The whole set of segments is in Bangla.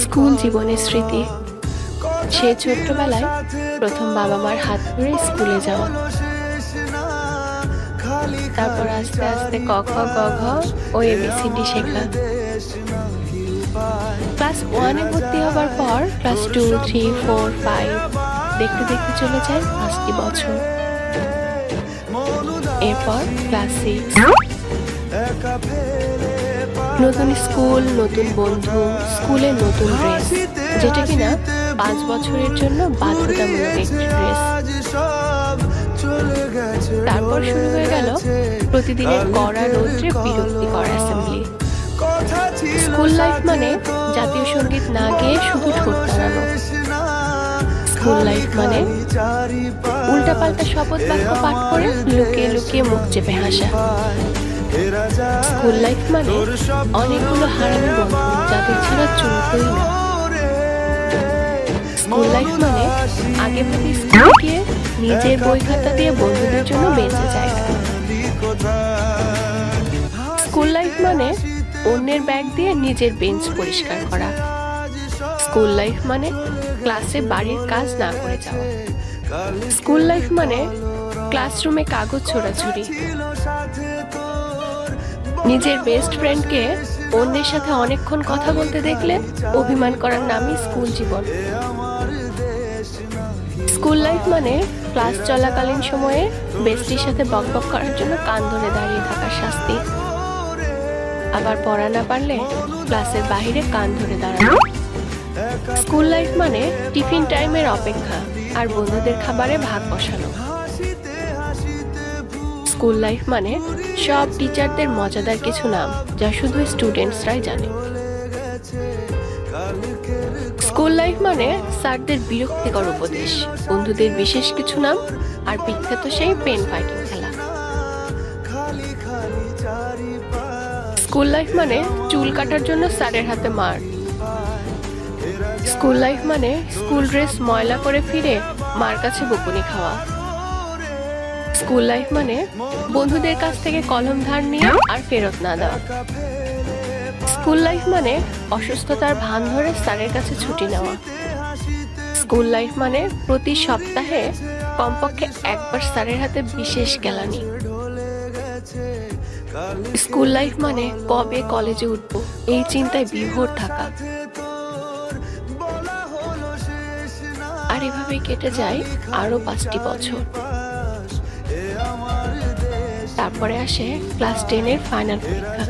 স্কুল জীবনের স্মৃতি। সে ছোট্টবেলায় প্রথম বাবা মার হাত ধরে স্কুলে যাওয়া, তারপর আস্তে আস্তে ক খ গ ঘ ও এবিসিডি শেখা। ক্লাস 1-এ ভর্তি হবার পর ক্লাস 2, 3, 4, 5 দেখতে দেখতে চলে যায় 5টি বছর। এরপর ক্লাস 6, নতুন স্কুল, নতুন বন্ধু, স্কুলের নতুন ড্রেস, যেটা কিনা 5 বছরের জন্য বাধ্যতামূলক একটি ড্রেস। তারপর শুরু হয়ে গেল প্রতিদিনের কড়া রৌদ্রে বিরক্তিকর অ্যাসেম্বলি। স্কুল লাইফ মানে জাতীয় সঙ্গীত না গেয়ে শুধু ঠোঁট নাড়ানো। স্কুল লাইফ মানে উল্টাপাল্টা শপথ বাক্য পাঠ করে লুকিয়ে লুকিয়ে মুখ চেপে হাসা। স্কুল লাইফ মানে অনেকগুলো হারানো বন্ধু যাদের ছাড়া চলতোই না। স্কুল লাইফ মানে আগে ভাগে স্কুলে গিয়ে নিজের বই খাতা দিয়ে বন্ধুদের জন্য বেঁচে জায়গা। স্কুল লাইফ মানে অন্যের ব্যাগ দিয়ে নিজের বেঞ্চ পরিষ্কার করা। স্কুল লাইফ মানে ক্লাসে বাড়ির কাজ না করে যাওয়া। স্কুল লাইফ মানে ক্লাসরুমে কাগজ ছোড়াছুড়ি। নিজের বেস্ট ফ্রেন্ডকে অন্যের সাথে অনেকক্ষণ কথা বলতে দেখলে অভিমান করার নামই স্কুল জীবন। স্কুল লাইফ মানে ক্লাস চলাকালীন সময়ে বেস্টির সাথে বকবক করার জন্য কান ধরে দাঁড়িয়ে থাকার শাস্তি। আবার পড়া না পারলে ক্লাসের বাইরে কান ধরে দাঁড়ানো। স্কুল লাইফ মানে টিফিন টাইমের অপেক্ষা আর বন্ধুদের খাবারে ভাগ বসানো। স্কুল লাইফ মানে সব টিচারদের মজাদার কিছু নাম যা শুধু স্টুডেন্টসরাই জানে। স্কুল লাইফ মানে স্যারদের বিরক্তিকর উপদেশ, বন্ধুদের বিশেষ কিছু নাম আর বিখ্যাত সেই পেন ফাইটিং খেলা। স্কুল লাইফ মানে চুল কাটার জন্য স্যারের হাতে মার। স্কুল লাইফ মানে স্কুল ড্রেস ময়লা করে ফিরে মার কাছে বকুনি খাওয়া। স্কুল লাইফ মানে বন্ধুদের কাছ থেকে কলম ধার নিয়ে আর ফেরত না দেওয়া। স্কুল লাইফ মানে অসুস্থতার ভান ধরে স্যারের কাছে ছুটি নেওয়া। স্কুল লাইফ মানে প্রতি সপ্তাহে কমপক্ষে একবার স্যারের হাতে বিশেষ কেলানি। স্কুল লাইফ মানে কবে কলেজে উঠবো এই চিন্তায় বিভোর থাকা। আর এভাবেই কেটে যায় আরো 5টি বছর। তারপরে আসে ক্লাস 10-এর ফাইনাল পরীক্ষা।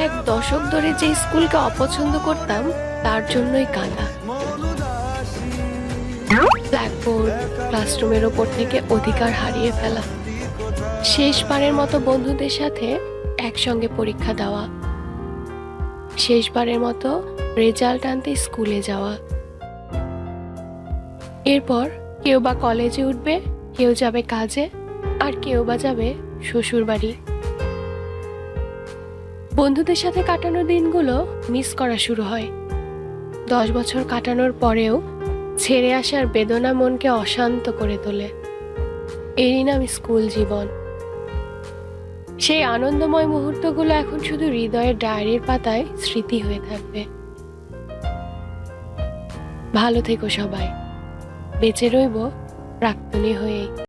1 দশক ধরে যে স্কুলকে অপছন্দ করতাম তার জন্যই কাঁদা। ব্ল্যাকবোর্ড, ক্লাসরুমের ওপর থেকে অধিকার হারিয়ে ফেলা, শেষবারের মতো বন্ধুদের সাথে একসঙ্গে পরীক্ষা দেওয়া, শেষবারের মতো রেজাল্ট আনতে স্কুলে যাওয়া। এরপর কেউ বা কলেজে উঠবে, কেউ যাবে কাজে, আর কেউ বা যাবে শ্বশুর বাড়ি। বন্ধুদের সাথে কাটানো দিনগুলো মিস করা শুরু হয়। 10 বছর কাটানোর পরেও ছেড়ে আসার বেদনা মনকে অশান্ত করে তোলে। এরই নাম স্কুল জীবন। সেই আনন্দময় মুহূর্তগুলো এখন শুধু হৃদয়ের ডায়েরির পাতায় স্মৃতি হয়ে থাকবে। ভালো থেকো সবাই, বেঁচে রইব প্রাক্তনী হয়েই।